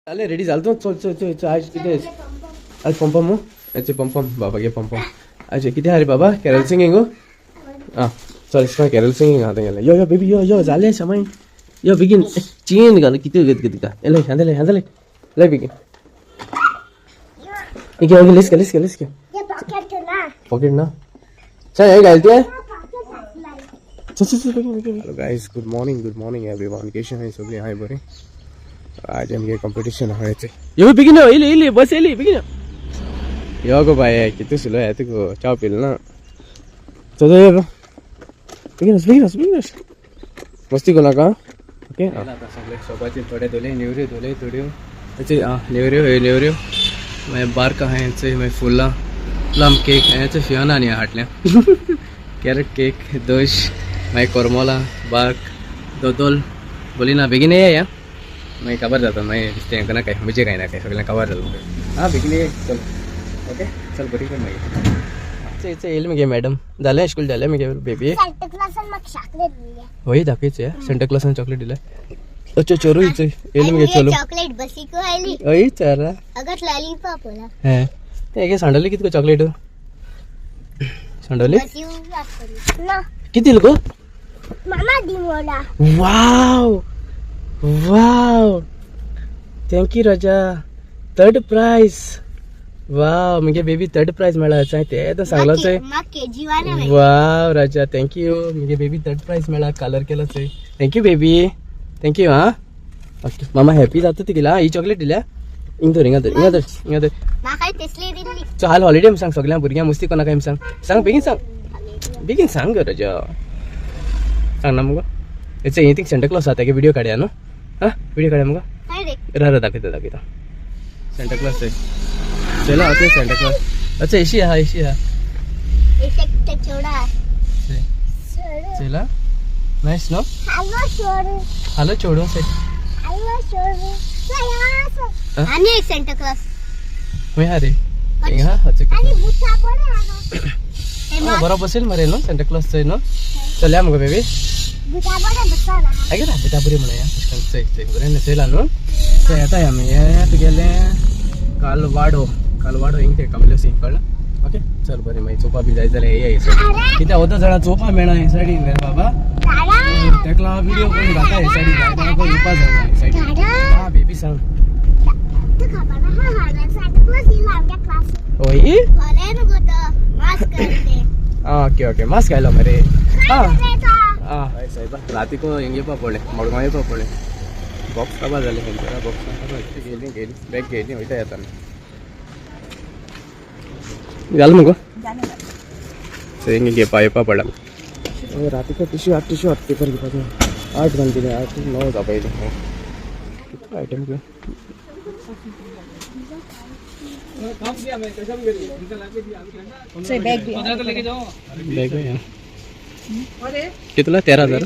चालेल रेडी झालं चल चल चल चल आज किती आहेस आज पम्पम अच्छा पम्पम बाबा घे पम्पम अच्छा किती आहे रे बाबा कॅरल सिंगिंग हो हां चल इसका कॅरल सिंगिंग आता गेला यो यो बेबी यो यो झाले समय यो बिगिन चेन घाल किती किती का एले हँदले हँदले ले बिगिन ये क्या लिस्ट कर ये पॉकेट ना चल ये घालते हैं चल गाइस गुड मॉर्निंग एवरीवन कैसे हैं सब यहाँ बरे आज हम ये कंपटीशन है ये बिगिन इले बस इले बिगिन यो गो भाई किती सुलो है तुको चाव पिल ना चल ये बिगिन मस्ती को लगा ओके आता सगळे सोबत थोडे दोले नेवरे थोडे अच्छे नेवरे मैं बार का है से मैं फुल्ला प्लम केक है से फियाना नहीं हाटल्या कैरेट केक दोश मैं कोरमोला बार्क दोदोल बोली ना बिगिन है या मैं कवर जाता मैं रिश्ते ना काही मुझे काही ना काही सगळ्यांना कवर जातो हां बिगिन चल ओके चल बरी कर मैं अच्छा येईल मी मॅडम झालं स्कूल झालं मी बेबी सेंटा क्लॉज मग चॉकलेट दिले होई दाखवायचं आहे सेंटा क्लॉजने चॉकलेट दिलं अच्छा चोरू इथे येईल मी चलो चॉकलेट बसी को आली ओई चारा अगर लॉलीपॉप होला है ते के सांडले किती चॉकलेट सांडले बसी ना किती लोक मामा दी मोला wow thank you Raja third prize wow म्हणजे बेबी थर्ड प्राइज मिळाला ते तर सांगलाच आहे वाव राजा थँक्यू म्हणजे बेबी थर्ड प्राइज मिळाला कलर केलाच आहे थँक्यू बेबी थँक्यू हां ओके मामा हॅपी जातो तिला ही चॉकलेट दिल्या इंगदर चाल हॉलिडे सांग सगळ्या भुरग्यां मस्ती कोणा काय सांग बेगीन सांग ग राजा सांग ना मग याचं हे सेंटा क्लॉज आता व्हिडिओ काढया नो हां व्हिडिओ काढ्या मग राहा दाखवता सेंटा क्लॉज आहे चला ओके सेंटा क्लॉज अच्छा एशी हा चला नाइस नो हेलो छोड़ो से आणि एक सेंटा क्लॉज मैं अरे यहाँ अच्छा बरोबर बसेल मरे नो सेंटा क्लॉज से नो चल्या मग बेबी ऐका ना बुटापुरी म्हणा या बरे नसेल नो ते आता आम्ही यात गेले कालवाडो इंग ते कमले सिंग कळलं ओके चल बरे मग चोपा बी जायचं ये किती होतं जरा चोपा मेळा हे साडी बाबा त्याला व्हिडिओ कोण घाता हे साडी जायला कोण उपास आहे साडी हां बेबी सांग होई ओके मास्क घायला मरे हां साहेब राती को इंगे पापडे मडगावे पापडे बॉक्स कबा झाले जरा बॉक्स गेली बॅग गेली होता येताना झालं मग इंगे पाय पापडा राती को टिश्यू आठ पेपर के पास 8 घंटे 8 9 जा पाए कितना आइटम के बैग है कितना 13,000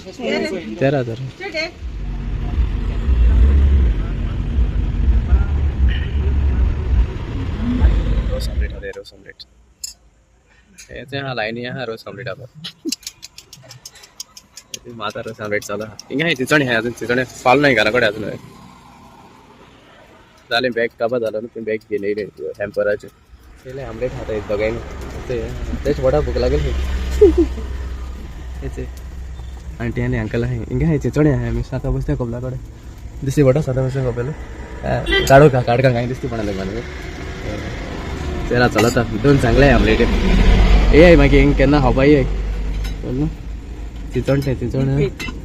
रोज ऑमलेट होते रोज ऑमलेट ऐसे हाँ लाइन यहाँ रोज ऑमलेट आता माता रोज ऑमलेट चालू इंगे आहे चिचणी आहे अजून चिचणी पाल नाही घराकडे अजून झाले बॅग काबा झाला ना पण बॅग गेले हॅम्पराचे त्याला ऑमलेट खाता येत बघाय ना त्याच वडा भूक लागेल याचे आंटी आणि अंकल आहे इंगे आहे चिचणी आहे मी 7 वाजता कबलाकडे दिसते वडा 7 वाजता कबला काढो का काही दिसते म्हणाले मला त्याला चलत दोन चांगले आहे ऑमलेट हे आहे मागे इंग केन्ना हवाई आहे चिचण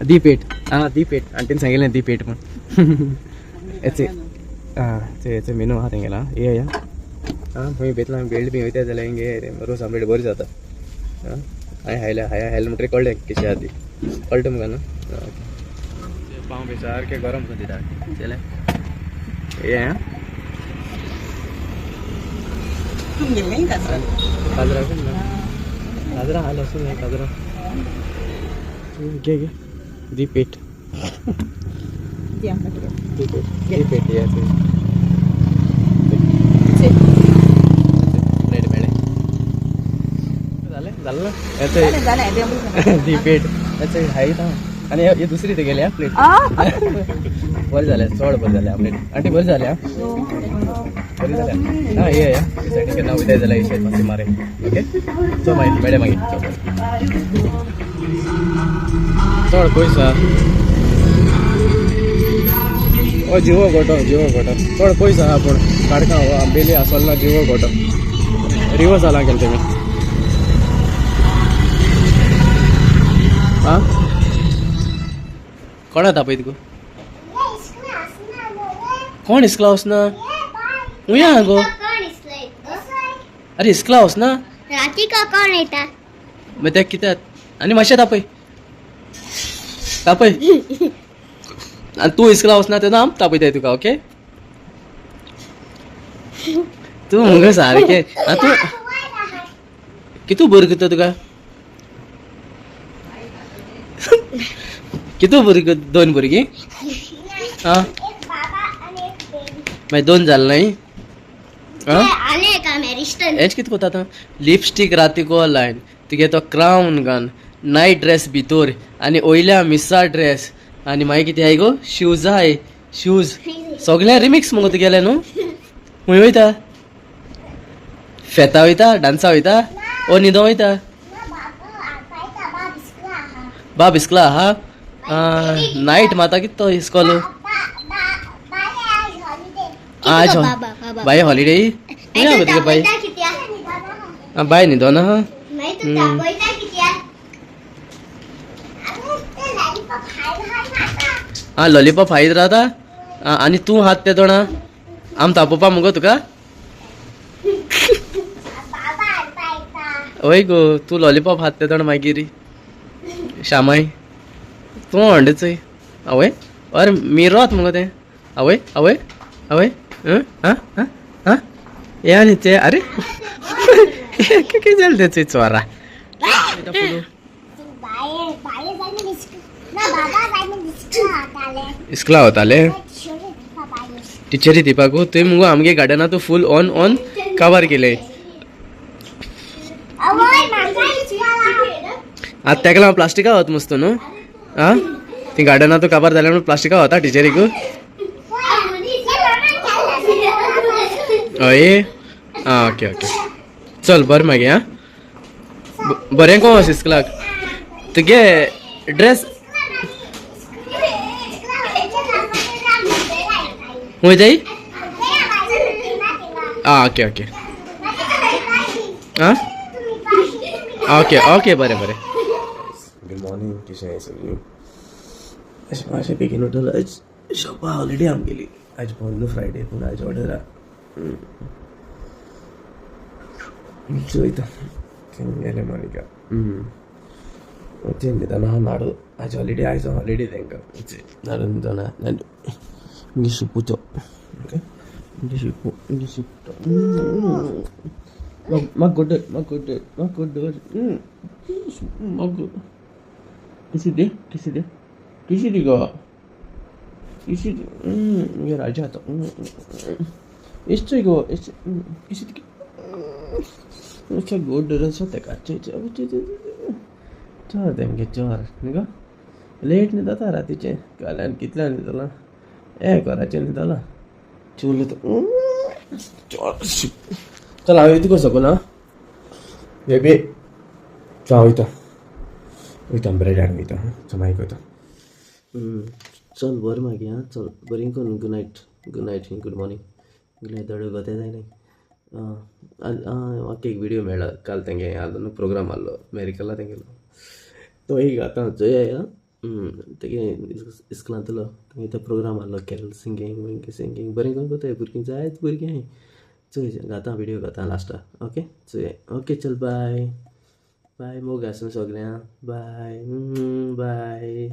दी पेट हां दी पेट आंटीने सांगितलं दी पेट पण याचे याचे मेनू हा तेंगेला हे आहे हां मी बेतला बेल्ट बी वयता जाल्यार हिंगे रोज ऑमलेट बरी जाता हां हाय म्हणटरी कळ्ळें कशें आहा ती कळटा मुगा न्हू पाव बी सारके गरम करून दिता चले हे हां काजरा हाल असून नाही काजरा घे दी पेट याचे प्लेट मेळे झालं ना याचे दी पेट याचे हाय आणि हे दुसरी ते गेले प्लेट बरें जालें चड बरें जालें आमलेट आंटी बरें जालें बरें जालें आं ये सायडीन केन्ना वयताय जाल्यार येशें मातशें मारे ओके चल मागीर मेळ्ळें मागीर चड पयस आहा हो जिवो गोटो चड पयस आहा पूण काडका हो आंबेली आसोल ना जिवो गोटो रिवर्स जाला गेले तेमी आं कोण येता पळय तुका कोण इस्कला वचना हुंया गो अरे इस्कला वचना राती का कोण येता मागीर तें कित्याक आनी मातशें तापय आनी तूं इस्कला वचना तेन्ना आम तापयताय तुका ओके तूं मुगो सारकें तूं कितू बरें करता तुका कितू भुरगीं दोन भुरगीं आं मागीर दोन जालें न्हय हेच कितें कोता आतां लिपस्टीक रातीको लायन तुगे तो क्रावन घान नायट ड्रेस भितर आनी वयल्या मिसा ड्रेस आनी मागीर कितें आय गो शूज आहाय शूज सगळें रिमिक्स मुगो तुगेलें न्हू खंय वयता फेता वयता डान्सा वयता ओ न्हिदो वयता बाब इस्कला आहा नायट माता कितें तो इस्कॉल आज बाय हॉलिडे खंय तुगे बाय बाय न्हिदो ना लॉलीपॉप खायत रावता आनी तूं हात ते तोणा आम तापोवपा मुगो तुका वय गो तूं लॉलीपॉप हात ते तोण मागीर श्यामाय तूं हंड चोय आवय अरे मिरोत मुगो तें आवय आवय आवय हे आनी ते अरे कितें जालें तें चोय चोरा इस्कला वताले टिचरी दिवपाकू थंय मुगो आमगे गार्डना तूं फूल ऑन कवर केले आतां तेका लागून प्लास्टिका वत मस्त न्हू आं ती गार्डना तूं काबार जाल्या म्हणून प्लास्टिका वता टिचरीक हय आं ओके ओके चल बरें मागीर आं बरें को वच इस्कलाक तुगे ड्रेस वयताय आं ओके ओके आं ओके ओके बरें बरें गुड मॉर्निंग कशें सगळीं अशें मातशें बेगीन उठल आयज शॉपा हॉलिडे आमगेली आयज बंद फ्रायडे पूण आयज ऑर्डर आहा चोयता गेले मानिका चेंज दिताना हांव नाडू आयज हॉलिडे आयज हॉलिडे तांकां नाडू दिताना इंग्लीश शिकूचो ओके इंग्लीश शिकता म्हाका गोडर किसी दी गो किसी ये राजा तो इश्चो गो किसी दी अच्छा गोडर असो तेका चोर तेमगे चोर न्ही लेट न्हिदता रातीचें काल्यान कितल्यान न्हिदलां घराचें न्हिदलां चुल चोर चल हांव येता गो सकून आं बेबी चल वयता ब्रेड हाडून वयता चल मागीर वयता चल बरें मागीर आं चल बरें करून good night good morning good night दडो गोते जाय न्ही म्हाका एक विडियो मेळ्ळा काल तेंगे आलो न्हू प्रोग्राम आहलो अमेरिकाला तेंगेलो तो एक आतां चोय तेगे इस्कलांतलो तेंगे तो प्रोग्राम आहलो कॅरल सिंगींग बरें करून कोताय भुरगीं जायत भुरगीं हाय चोय घाता विडियो घाता लास्टाक ओके चोय ओके चल बाय बाय मोग आसूं सगळ्यांक बाय बाय